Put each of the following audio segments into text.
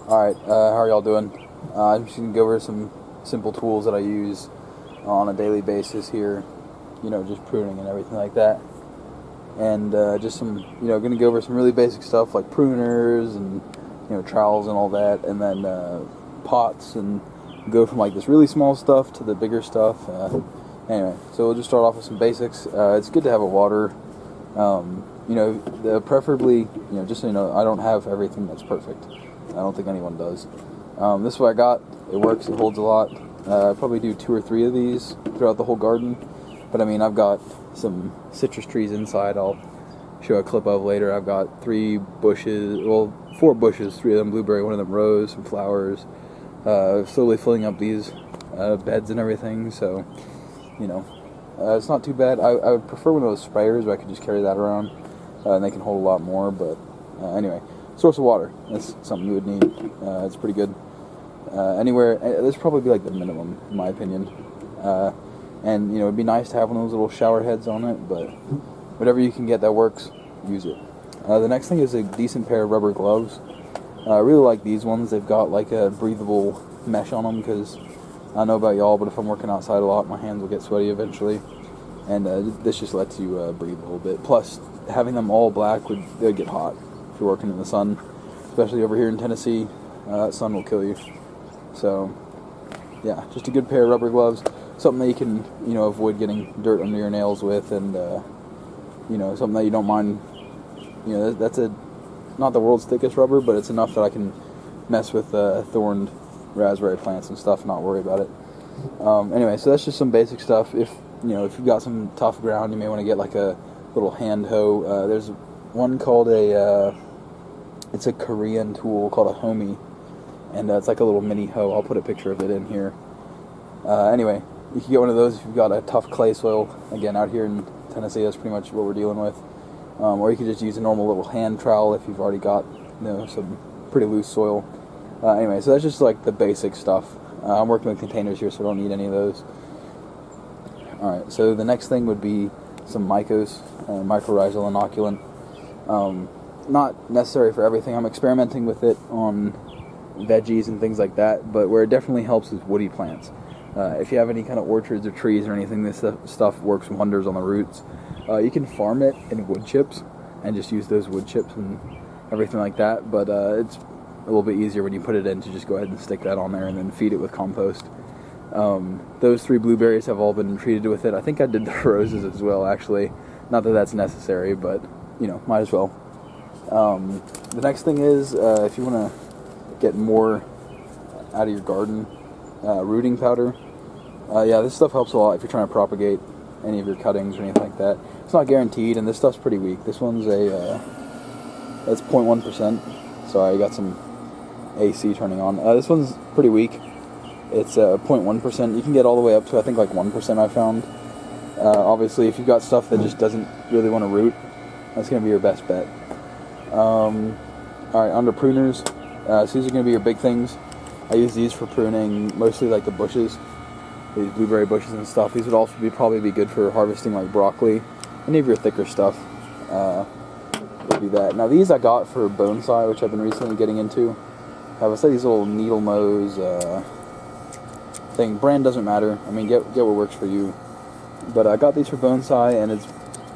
Alright, how are y'all doing? I'm just going to go over some simple tools that I use on a daily basis here, just pruning and everything like that. And just some, going to go over some really basic stuff like pruners and, trowels and all that, and then pots, and go from like this really small stuff to the bigger stuff. Anyway, so we'll just start off with some basics. It's good to have a water. Preferably, just so you know, I don't have everything that's perfect. I don't think anyone does. This is what I got. It works. It holds a lot. I probably do 2 or 3 of these throughout the whole garden. But I mean, I've got some citrus trees inside. I'll show a clip of later. I've got 3 bushes, well, 4 bushes, 3 of them blueberry, 1 of them rose, some flowers. Slowly filling up these beds and everything. So, it's not too bad. I would prefer one of those sprayers where I could just carry that around, and they can hold a lot more. But anyway, source of water. That's something you would need. It's pretty good. Anywhere, this would probably be like the minimum, in my opinion. And it'd be nice to have one of those little shower heads on it, but whatever you can get that works, use it. The next thing is a decent pair of rubber gloves. I really like these ones. They've got like a breathable mesh on them, because I don't know about y'all, but if I'm working outside a lot, my hands will get sweaty eventually. And this just lets you breathe a little bit. Plus, having them all black they'd get hot if you're working in the sun, especially over here in Tennessee. That sun will kill you. So, yeah, just a good pair of rubber gloves. Something that you can, avoid getting dirt under your nails with, and, something that you don't mind. That's not the world's thickest rubber, but it's enough that I can mess with thorned raspberry plants and stuff and not worry about it. Anyway, so that's just some basic stuff. If you've got some tough ground, you may want to get like a little hand hoe. There's one called it's a Korean tool called a homie, and it's like a little mini hoe. I'll put a picture of it in here. Anyway, you can get one of those if you've got a tough clay soil. Again, out here in Tennessee, that's pretty much what we're dealing with. Or you could just use a normal little hand trowel if you've already got some pretty loose soil. Anyway, so that's just like the basic stuff. I'm working with containers here, so I don't need any of those. Alright, so the next thing would be some mycos, mycorrhizal inoculant. Not necessary for everything. I'm experimenting with it on veggies and things like that, but where it definitely helps is woody plants. If you have any kind of orchards or trees or anything, this stuff works wonders on the roots. You can farm it in wood chips and just use those wood chips and everything like that, but it's a little bit easier when you put it in to just go ahead and stick that on there and then feed it with compost. Those 3 blueberries have all been treated with it. I think I did the roses as well, actually. Not that that's necessary, but, might as well. The next thing is, if you want to get more out of your garden, rooting powder. This stuff helps a lot if you're trying to propagate any of your cuttings or anything like that. It's not guaranteed, and this stuff's pretty weak. This one's that's 0.1%. Sorry, I got some AC turning on. This one's pretty weak. It's 0.1%. You can get all the way up to, I think, like 1% I found. Obviously, if you've got stuff that just doesn't really want to root, that's going to be your best bet. Alright, under pruners. So these are going to be your big things. I use these for pruning mostly like the bushes, these blueberry bushes and stuff. These would also probably be good for harvesting like broccoli. Any of your thicker stuff would do that. Now these I got for bonsai, which I've been recently getting into. I would say these little needle nose thing. Brand doesn't matter. I mean, get what works for you. But I got these for bonsai, and it's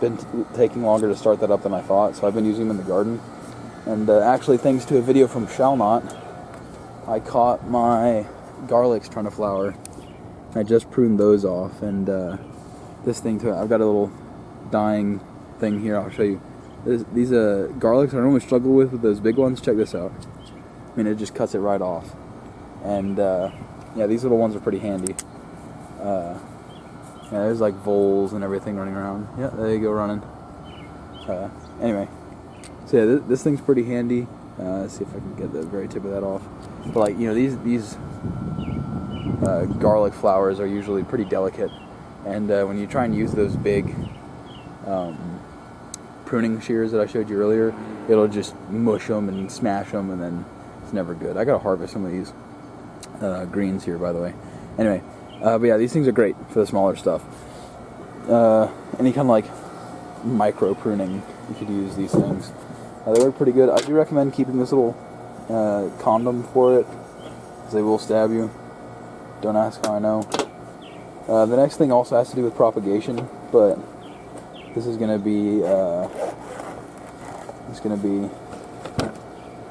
been taking longer to start that up than I thought, so I've been using them in the garden. And actually, thanks to a video from Shallnot, I caught my garlics trying to flower. I just pruned those off, and this thing too. I've got a little dying thing here. I'll show you. These garlics I normally struggle with those big ones. Check this out. I mean, it just cuts it right off. And these little ones are pretty handy. There's like voles and everything running around. Yeah, there you go, running. Anyway, so yeah, this thing's pretty handy. Let's see if I can get the very tip of that off. But like, these garlic flowers are usually pretty delicate, and when you try and use those big pruning shears that I showed you earlier, it'll just mush them and smash them, and then it's never good. I gotta harvest some of these greens here, by the way. Anyway, but yeah, these things are great for the smaller stuff. Any kind of like micro pruning, you could use these things. They work pretty good. I do recommend keeping this little condom for it, because they will stab you. Don't ask how I know. The next thing also has to do with propagation, but this is going to be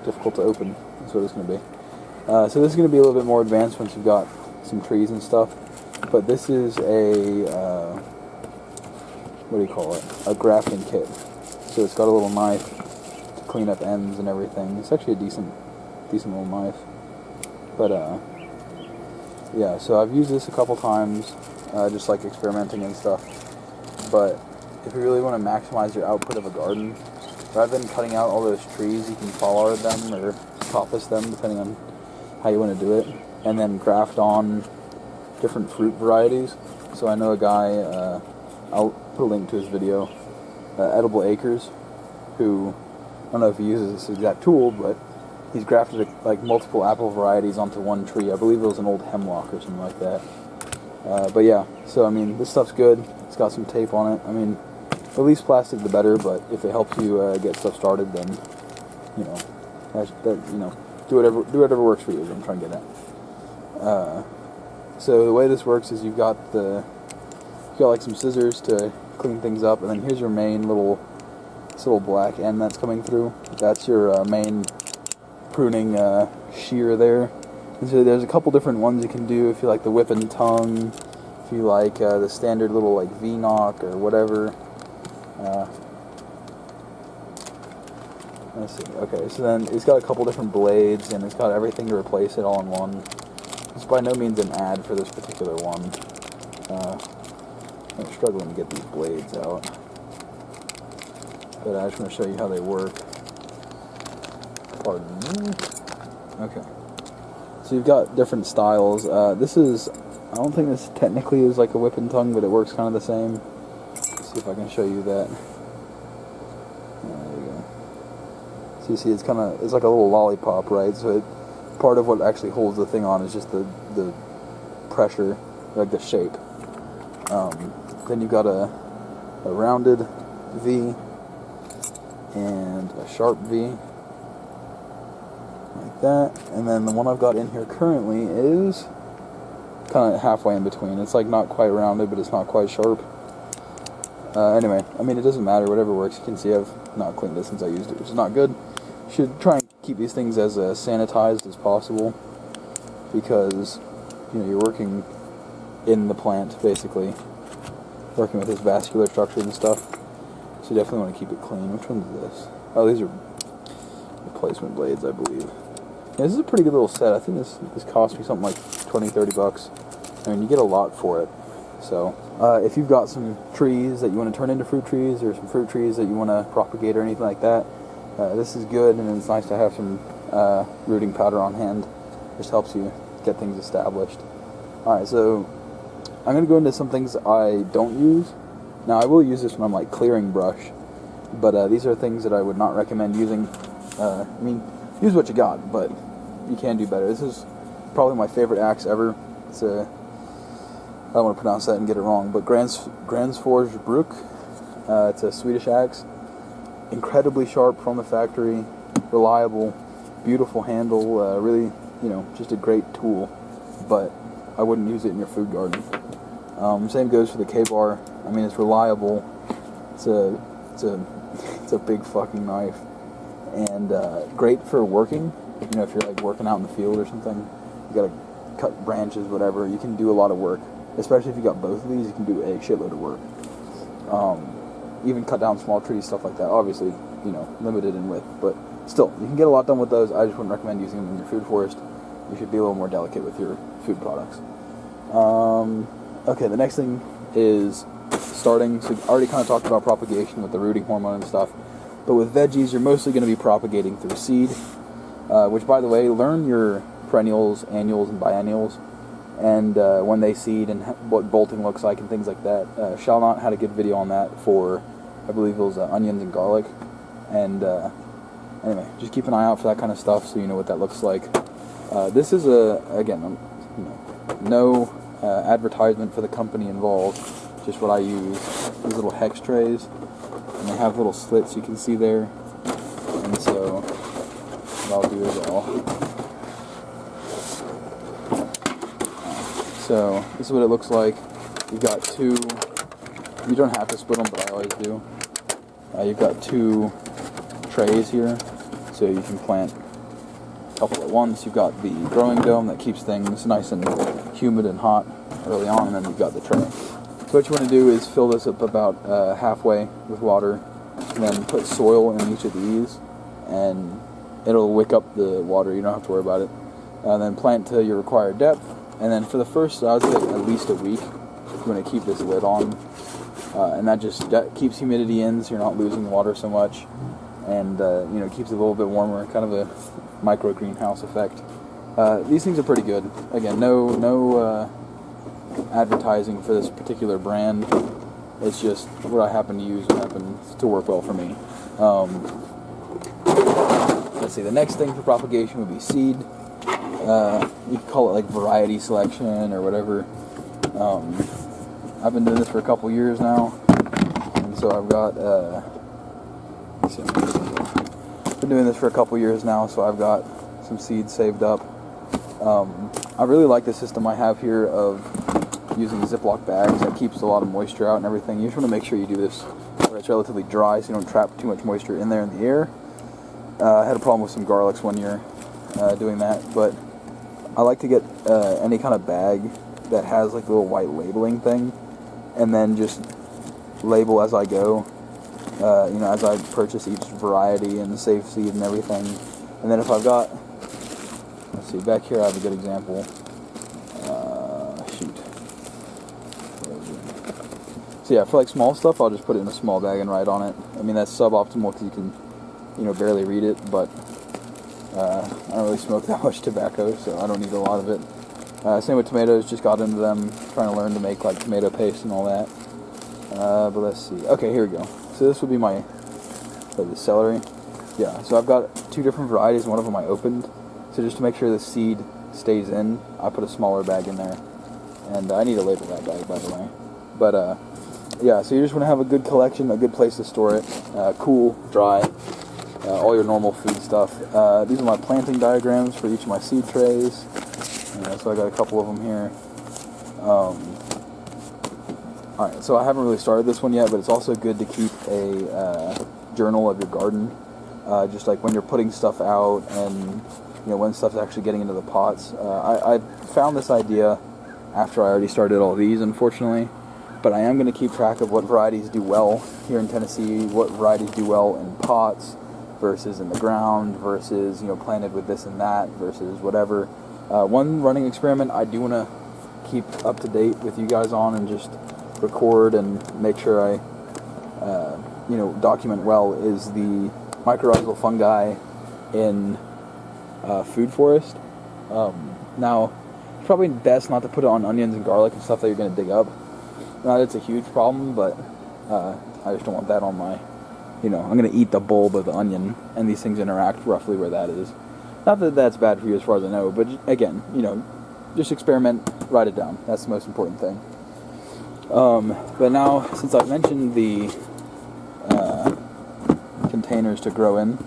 difficult to open. That's what it's going to be. So this is going to be a little bit more advanced once you've got some trees and stuff. But this is a what do you call it? A grafting kit. So it's got a little knife to clean up ends and everything. It's actually a decent little knife. But yeah. So I've used this a couple times, just like experimenting and stuff. But if you really want to maximize your output of a garden, rather than cutting out all those trees, you can pollard them or coppice them, depending on how you want to do it, and then graft on different fruit varieties. So I know a guy, I'll put a link to his video, Edible Acres, who, I don't know if he uses this exact tool, but he's grafted like multiple apple varieties onto one tree. I believe it was an old hemlock or something like that. But yeah, so I mean, this stuff's good. It's got some tape on it. I mean, the least plastic the better, but if it helps you get stuff started, then, you know, do whatever works for you, is what I'm trying to get at. So the way this works is you've got like some scissors to clean things up, and then here's your main this little black end that's coming through. That's your main pruning shear there. And so there's a couple different ones you can do if you like the whip and tongue, if you like the standard little like V-knock or whatever. Let's see. Okay, so then it's got a couple different blades, and it's got everything to replace it all in one. It's by no means an ad for this particular one. I'm struggling to get these blades out, but I just want to show you how they work. Pardon me. Okay. So you've got different styles. This is, I don't think this technically is like a whip and tongue, but it works kind of the same. Let's see if I can show you that. There you go. So you see it's like a little lollipop, right? So part of what actually holds the thing on is just the pressure, like the shape. Then you've got a rounded V and a sharp V, like that. And then the one I've got in here currently is kind of halfway in between. It's like not quite rounded, but it's not quite sharp. Anyway, I mean, it doesn't matter, whatever works. You can see I've not cleaned this since I used it, which is not good. You should try and keep these things as sanitized as possible, because, you know, you're working in the plant, basically, working with its vascular structure and stuff, so you definitely want to keep it clean. Which one is this? Oh, these are replacement blades, I believe. Yeah, this is a pretty good little set. I think this cost me something like $20-30. I mean, you get a lot for it. So, if you've got some trees that you want to turn into fruit trees, or some fruit trees that you want to propagate or anything like that, this is good, and it's nice to have some rooting powder on hand. Just helps you get things established. Alright, so I'm going to go into some things I don't use. Now, I will use this when I'm like clearing brush, but these are things that I would not recommend using. I mean, use what you got, but you can do better. This is probably my favorite axe ever. It's a, I don't want to pronounce that and get it wrong, but Gransfors Brook. It's a Swedish axe. Incredibly sharp from the factory, reliable, beautiful handle, really, you know, just a great tool, but I wouldn't use it in your food garden. Same goes for the K-bar. I mean, it's reliable. It's a big fucking knife, and great for working. You know, if you're like working out in the field or something, you gotta cut branches, whatever. You can do a lot of work, especially if you got both of these. You can do a shitload of work. Even cut down small trees, stuff like that. Obviously, you know, limited in width, but still, you can get a lot done with those. I just wouldn't recommend using them in your food forest. You should be a little more delicate with your food products. Okay, the next thing is starting. So I already kind of talked about propagation with the rooting hormone and stuff, but with veggies, you're mostly going to be propagating through seed, which, by the way, learn your perennials, annuals, and biennials, and when they seed and what bolting looks like and things like that. Shalnot had a good video on that for, I believe it was onions and garlic, and anyway, just keep an eye out for that kind of stuff so you know what that looks like. This is again, no advertisement for the company involved, just what I use. These little hex trays, and they have little slits you can see there, and so what I'll do as well. So this is what it looks like. You've got two. You don't have to split them, but I always do. You've got two trays here, so you can plant a couple at once. You've got the growing dome that keeps things nice and humid and hot early on, and then you've got the tray. So what you want to do is fill this up about halfway with water, and then put soil in each of these, and it'll wick up the water. You don't have to worry about it. And then plant to your required depth, and then for the first, I would say at least a week, you want to keep this lid on, and that keeps humidity in, so you're not losing water so much, and keeps it a little bit warmer, kind of a micro greenhouse effect. These things are pretty good. Again, no advertising for this particular brand. It's just what I happen to use and happens to work well for me. Let's see, the next thing for propagation would be seed. You could call it like variety selection or whatever. I've been doing this for a couple years now, and so I've got been doing this for a couple years now, so I've got some seeds saved up. I really like the system I have here of using Ziploc bags. That keeps a lot of moisture out and everything. You just want to make sure you do this where it's relatively dry, so you don't trap too much moisture in there in the air. I had a problem with some garlics one year doing that, but I like to get any kind of bag that has like a little white labeling thing, and then just label as I go, as I purchase each variety and save seed and everything. And then if I've got, let's see, back here I have a good example. So yeah, for like small stuff, I'll just put it in a small bag and write on it. I mean, that's suboptimal because you can, barely read it, but I don't really smoke that much tobacco, so I don't need a lot of it. Same with tomatoes, just got into them, trying to learn to make like tomato paste and all that. But let's see. Okay, here we go. So this would be my celery. Yeah, so I've got two different varieties, one of them I opened. So just to make sure the seed stays in, I put a smaller bag in there. And I need to label that bag, by the way. But yeah, so you just want to have a good collection, a good place to store it. Cool, dry, all your normal food stuff. These are my planting diagrams for each of my seed trays. So I got a couple of them here. Alright, so I haven't really started this one yet, but it's also good to keep a journal of your garden. Just like when you're putting stuff out and when stuff's actually getting into the pots. I found this idea after I already started all these, unfortunately. But I am going to keep track of what varieties do well here in Tennessee, what varieties do well in pots versus in the ground versus, planted with this and that versus whatever. One running experiment I do want to keep up to date with you guys on and just record and make sure I, document well is the mycorrhizal fungi in food forest. Now, it's probably best not to put it on onions and garlic and stuff that you're going to dig up. Not that it's a huge problem, but I just don't want that on my, I'm going to eat the bulb of the onion, and these things interact roughly where that is. Not that that's bad for you as far as I know, but again, just experiment, write it down. That's the most important thing. But now, since I've mentioned the containers to grow in,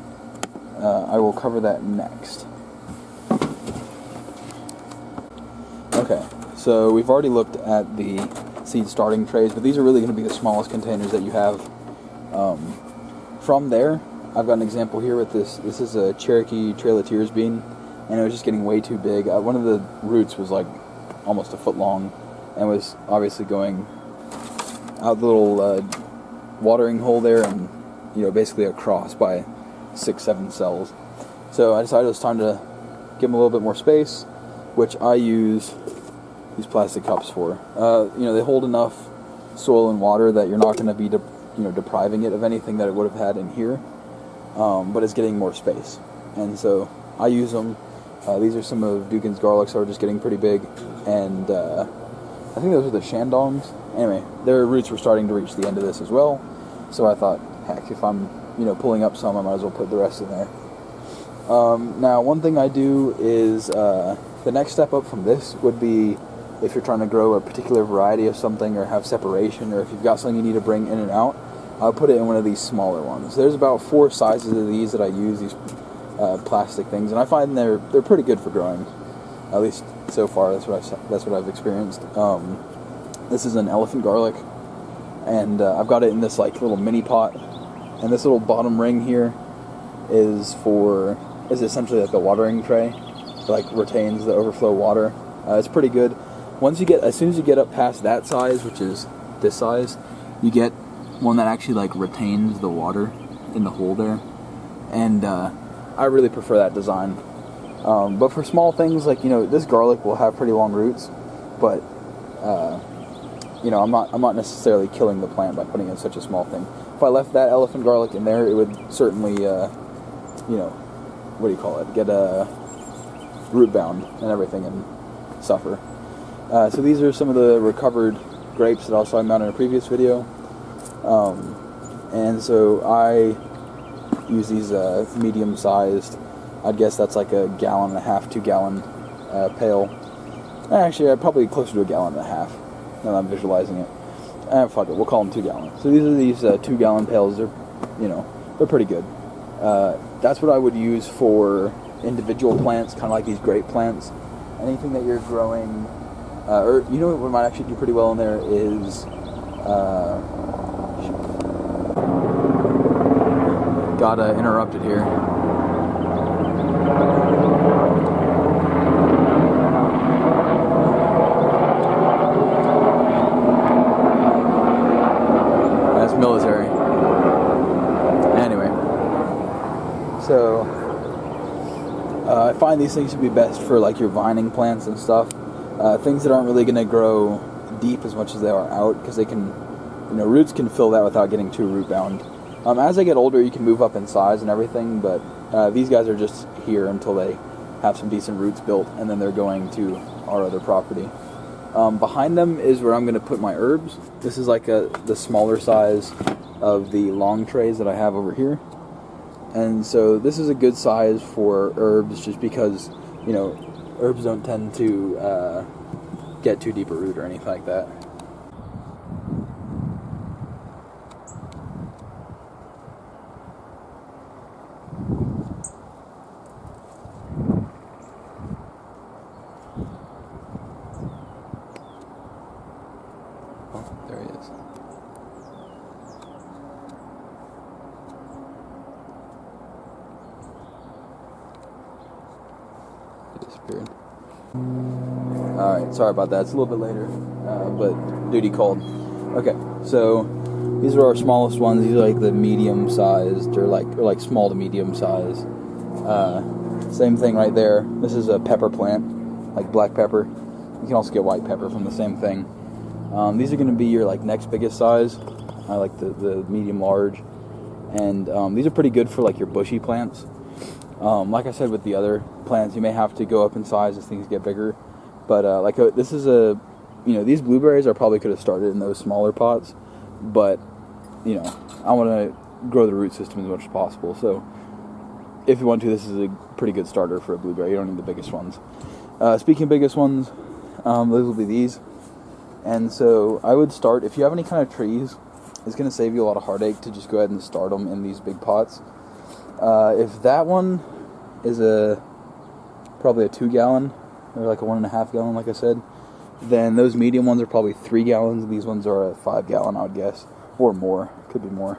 I will cover that next. Okay, so we've already looked at the seed starting trays, but these are really going to be the smallest containers that you have. From there, I've got an example here with this. This is a Cherokee Trail of Tears bean, and it was just getting way too big. One of the roots was like almost a foot long, and was obviously going out the little watering hole there, and basically across by 6-7 cells. So I decided it was time to give them a little bit more space, which I use these plastic cups for. They hold enough soil and water that you're not going to be depriving it of anything that it would have had in here, but it's getting more space, and so I use them. These are some of Dugan's garlics that are just getting pretty big, and I think those are the Shandongs. Anyway, their roots were starting to reach the end of this as well, so I thought, heck, if I'm pulling up some, I might as well put the rest in there. Now, one thing I do is the next step up from this would be if you're trying to grow a particular variety of something or have separation, or if you've got something you need to bring in and out, I'll put it in one of these smaller ones. There's about 4 sizes of these that I use, these plastic things, and I find they're pretty good for growing. At least so far, that's what I've experienced. This is an elephant garlic, and I've got it in this like little mini pot, and this little bottom ring here is essentially like a watering tray. It like retains the overflow water. It's pretty good. As soon as you get up past that size, which is this size, you get one that actually like retains the water in the hole there, and I really prefer that design. But for small things like, this garlic will have pretty long roots, but I'm not necessarily killing the plant by putting in such a small thing. If I left that elephant garlic in there, it would certainly get root bound and everything and suffer. So these are some of the recovered grapes that I was talking about in a previous video. And so I use these medium-sized, I'd guess that's like a 1.5 gallon, 2 gallon pail. Actually, probably closer to 1.5 gallons now that I'm visualizing it. Fuck it, we'll call them 2 gallons. So these 2 gallon pails, they're pretty good. That's what I would use for individual plants, kind of like these grape plants. Anything that you're growing, or what might actually do pretty well in there is, got interrupted here. That's military. Anyway, so I find these things to be best for like your vining plants and stuff. Things that aren't really going to grow deep as much as they are out, because they can, roots can fill that without getting too root bound. As they get older, you can move up in size and everything, but these guys are just here until they have some decent roots built, and then they're going to our other property. Behind them is where I'm going to put my herbs. This is like the smaller size of the long trays that I have over here. And so this is a good size for herbs, just because, herbs don't tend to get too deep a root or anything like that. Oh, there he is. He disappeared. Alright, sorry about that. It's a little bit later, but duty called. Okay, so these are our smallest ones. These are like the medium-sized, or like small to medium-sized. Same thing right there. This is a pepper plant, like black pepper. You can also get white pepper from the same thing. These are going to be your like next biggest size. I like the medium-large, and these are pretty good for like your bushy plants. Like I said with the other plants, you may have to go up in size as things get bigger. But this is these blueberries I probably could have started in those smaller pots. But, I want to grow the root system as much as possible. So, if you want to, this is a pretty good starter for a blueberry. You don't need the biggest ones. Speaking of biggest ones, those will be these. And so, I would start, if you have any kind of trees, it's going to save you a lot of heartache to just go ahead and start them in these big pots. If that one is probably a 2 gallon, or like a 1.5 gallon, like I said, then those medium ones are probably 3 gallons, and these ones are a 5 gallon, I would guess, or more, could be more.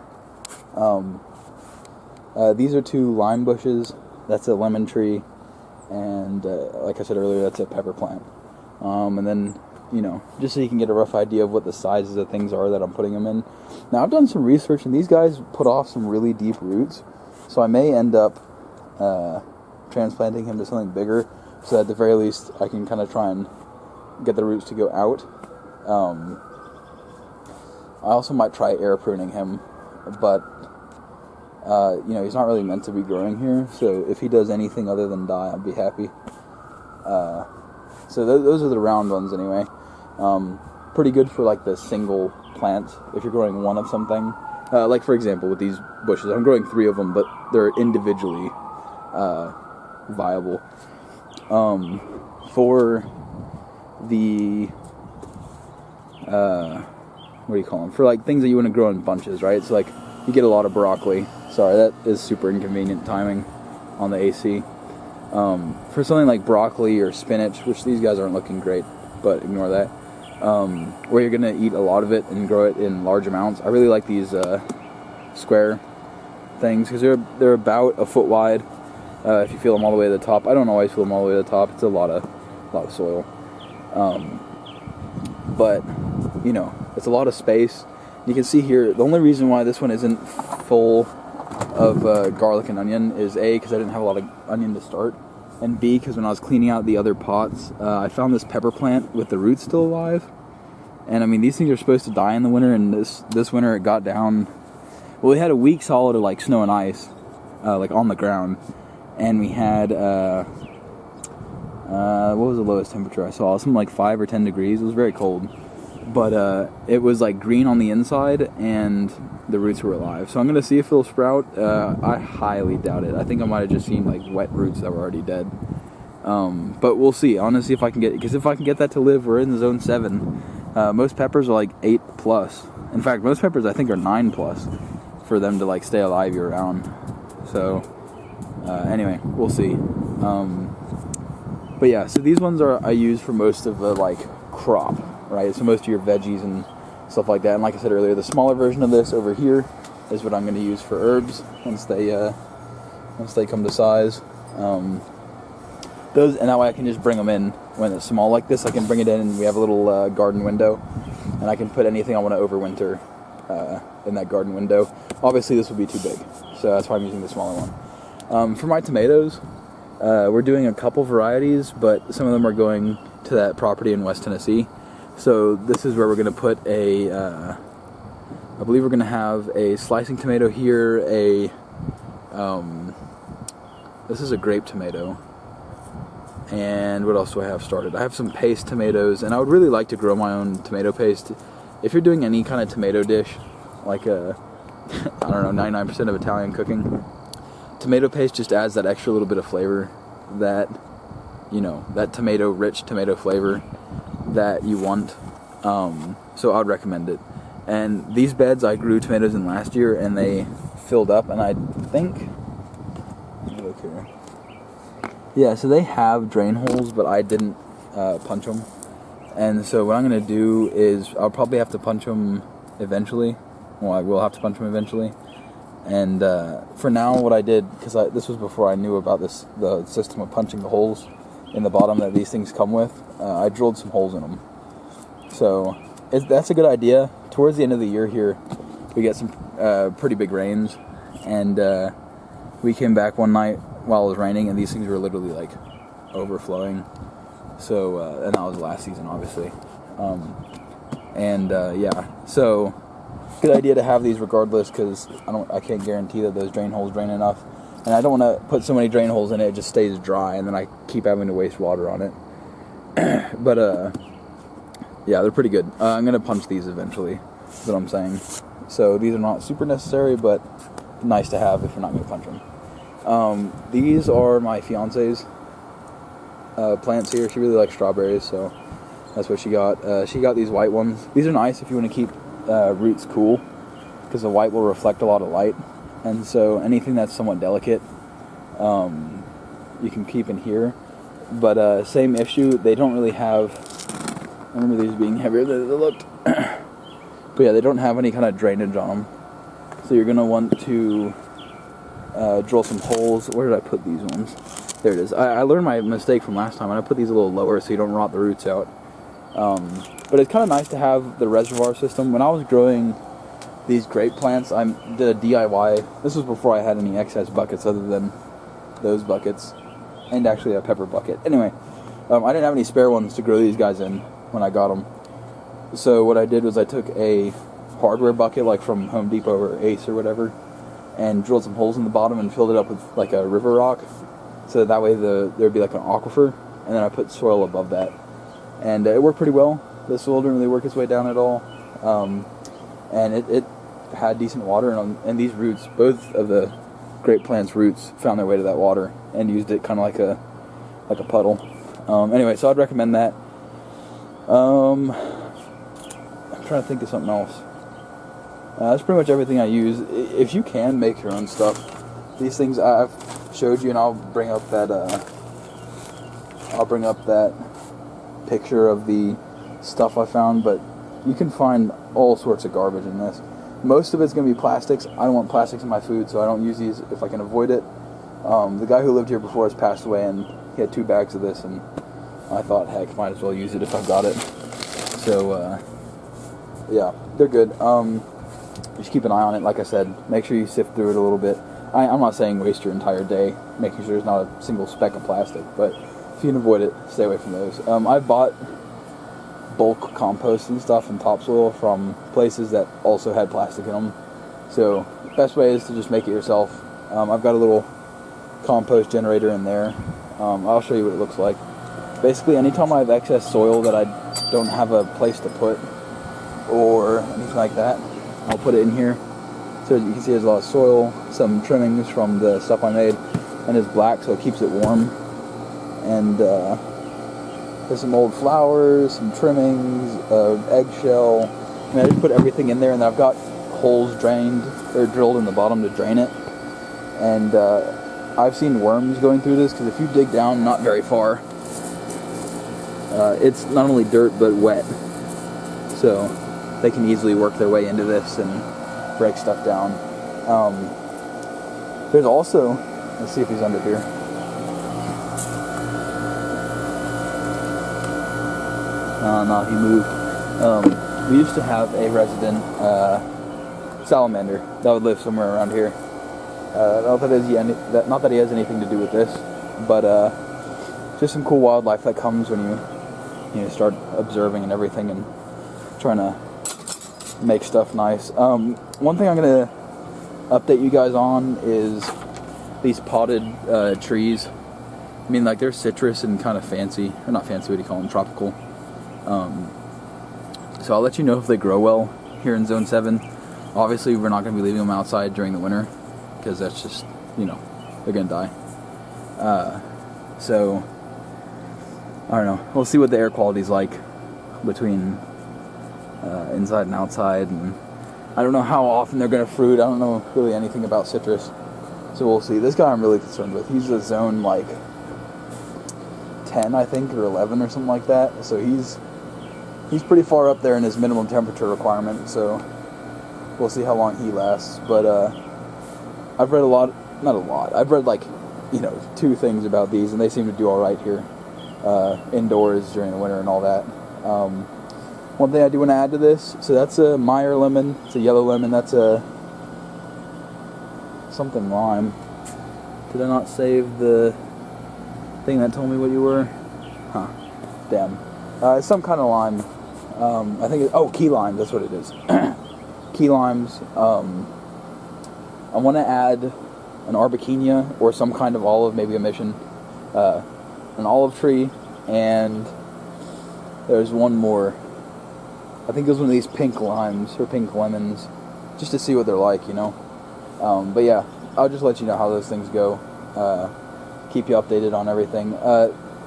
These are 2 lime bushes, that's a lemon tree, and like I said earlier, that's a pepper plant. And then, just so you can get a rough idea of what the sizes of things are that I'm putting them in. Now, I've done some research, and these guys put off some really deep roots, so I may end up transplanting him to something bigger, so that at the very least I can kind of try and get the roots to go out. I also might try air pruning him, but he's not really meant to be growing here, so if he does anything other than die, I'd be happy. So those are the round ones anyway. Pretty good for like the single plant, if you're growing one of something. Like for example with these bushes, I'm growing 3 of them, but they're individually viable. For the what do you call them? For like things that you want to grow in bunches, right? So like you get a lot of broccoli. Sorry, that is super inconvenient timing. on the AC. For something like broccoli or spinach, which these guys aren't looking great, but ignore that, where you're going to eat a lot of it and grow it in large amounts, I really like these square things, because they're about a foot wide if you feel them all the way to the top. I don't always feel them all the way to the top. It's a lot of soil. But, you know, it's a lot of space. You can see here, the only reason why this one isn't full of garlic and onion is A, because I didn't have a lot of onion to start, and B, because when I was cleaning out the other pots, I found this pepper plant with the roots still alive. And I mean, these things are supposed to die in the winter, and this winter it got down. Well, we had a week solid of like snow and ice, like on the ground, and we had what was the lowest temperature I saw? Something like 5 or 10 degrees. It was very cold, but it was like green on the inside, and the roots were alive. So I'm gonna see if it'll sprout. I highly doubt it. I think I might have just seen like wet roots that were already dead. But we'll see. I want to see if I can get, because if I can get that to live, we're in the zone 7. Most peppers are like 8+. In fact, most peppers I think are 9+ for them to like stay alive year round. So anyway, we'll see. But yeah, so these ones I use for most of the like crop, right? So most of your veggies and stuff like that. And like I said earlier, the smaller version of this over here is what I'm going to use for herbs once they come to size. Those, and that way I can just bring them in when it's small like this. I can bring it in, and we have a little garden window, and I can put anything I want to overwinter in that garden window. Obviously this would be too big, so that's why I'm using the smaller one. For my tomatoes, we're doing a couple varieties, but some of them are going to that property in West Tennessee. So this is where we're going to put I believe we're going to have a slicing tomato here, this is a grape tomato. And what else do I have started? I have some paste tomatoes, and I would really like to grow my own tomato paste. If you're doing any kind of tomato dish, like I don't know, 99% of Italian cooking, tomato paste just adds that extra little bit of flavor, that, you know, that rich tomato flavor that you want. So I would recommend it. And these beds I grew tomatoes in last year, and they filled up, and I think, let me look here. Yeah, so they have drain holes, but I didn't punch them. And so what I'm going to do is I'll probably have to punch them eventually. Well, I will have to punch them eventually. And for now, what I did, because this was before I knew about the system of punching the holes in the bottom that these things come with, I drilled some holes in them. So that's a good idea. Towards the end of the year here, we get some pretty big rains. And we came back one night while it was raining, and these things were literally like overflowing. So and that was last season, obviously. Yeah, so good idea to have these regardless, because I can't guarantee that those drain holes drain enough, and I don't want to put so many drain holes in it just stays dry, and then I keep having to waste water on it. But yeah, they're pretty good. I'm gonna punch these eventually, is what I'm saying. So these are not super necessary, but nice to have if you're not gonna punch them. These are my fiance's plants here. She really likes strawberries, so that's what she got. She got these white ones. These are nice if you want to keep roots cool, because the white will reflect a lot of light, and so anything that's somewhat delicate you can keep in here. But same issue, they don't really have, I remember these being heavier than they looked. But yeah, they don't have any kind of drainage on them, so you're going to want to drill some holes. Where did I put these ones? There it is. I learned my mistake from last time, and I put these a little lower so you don't rot the roots out. But it's kind of nice to have the reservoir system. When I was growing these grape plants, I did a DIY. This was before I had any excess buckets other than those buckets, and actually a pepper bucket. Anyway, I didn't have any spare ones to grow these guys in when I got them. So what I did was I took a hardware bucket, like from Home Depot or Ace or whatever, and drilled some holes in the bottom and filled it up with like a river rock, so that way there'd be like an aquifer, and then I put soil above that, and it worked pretty well. The soil didn't really work its way down at all, and it had decent water, and these roots, both of the grape plants' roots, found their way to that water and used it kind of like a puddle. Anyway, so I'd recommend that. I'm trying to think of something else. That's pretty much everything I use. If you can make your own stuff, these things, I've showed you, and I'll bring up that picture of the stuff I found, but you can find all sorts of garbage in this. Most of it's going to be plastics. I don't want plastics in my food, so I don't use these if I can avoid it. The guy who lived here before has passed away, and he had 2 bags of this, and I thought, heck, might as well use it if I've got it. So, yeah, they're good. Just keep an eye on it. Like I said, make sure you sift through it a little bit. I'm not saying waste your entire day making sure there's not a single speck of plastic, but if you can avoid it, stay away from those. I've bought bulk compost and stuff and topsoil from places that also had plastic in them. So the best way is to just make it yourself. I've got a little compost generator in there. I'll show you what it looks like. Basically, anytime I have excess soil that I don't have a place to put or anything like that, I'll put it in here. So as you can see, there's a lot of soil, some trimmings from the stuff I made, and it's black, so it keeps it warm. And there's some old flowers, some trimmings, eggshell. I mean, I just put everything in there, and I've got holes drilled in the bottom to drain it. And I've seen worms going through this, because if you dig down not very far, it's not only dirt but wet. So they can easily work their way into this and break stuff down. There's also, let's see if he's under here. No, he moved. We used to have a resident salamander that would live somewhere around here. Not that he has anything to do with this, but just some cool wildlife that comes when you start observing and everything and trying to make stuff nice. One thing I'm going to update you guys on is these potted trees. I mean, like, they're citrus and kind of fancy, or not fancy, what do you call them, tropical. So I'll let you know if they grow well here in Zone 7. Obviously, we're not going to be leaving them outside during the winter, because that's just, they're going to die. So, I don't know. We'll see what the air quality's like between inside and outside, and I don't know how often they're going to fruit. I don't know really anything about citrus, so we'll see. This guy I'm really concerned with. He's a zone like 10, I think, or 11 or something like that. So he's pretty far up there in his minimum temperature requirement. So we'll see how long he lasts. But I've read I've read like 2 things about these, and they seem to do all right here indoors during the winter and all that. One thing I do want to add to this, so that's a Meyer lemon. It's a yellow lemon. That's a something lime. Did I not save the thing that told me what you were? Huh. Damn. It's some kind of lime. I think key lime. That's what it is. Key limes. I want to add an arbequina or some kind of olive, maybe a mission, an olive tree, and there's one more. I think it was one of these pink limes or pink lemons, just to see what they're like, But yeah, I'll just let you know how those things go. Keep you updated on everything.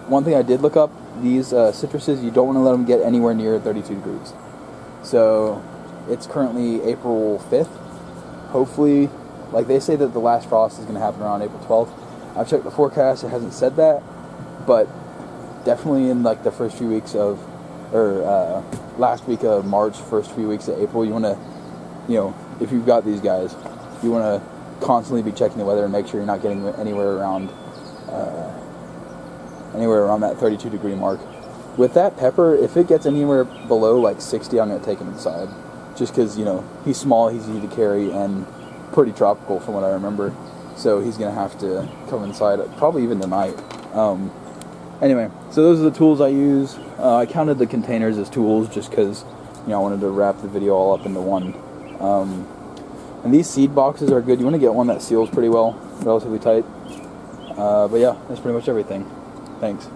One thing I did look up, these citruses, you don't want to let them get anywhere near 32 degrees. So it's currently April 5th. Hopefully, like they say that the last frost is going to happen around April 12th. I've checked the forecast, it hasn't said that, but definitely in like the first few weeks of, or last week of March, first few weeks of April, you want to, if you've got these guys, you want to constantly be checking the weather and make sure you're not getting anywhere around that 32 degree mark. With that pepper, if it gets anywhere below like 60, I'm going to take him inside. Just because, he's small, he's easy to carry, and pretty tropical from what I remember. So he's going to have to come inside, probably even tonight. Anyway, so those are the tools I use. I counted the containers as tools just because, I wanted to wrap the video all up into one. And these seed boxes are good. You want to get one that seals pretty well, relatively tight. But yeah, that's pretty much everything. Thanks.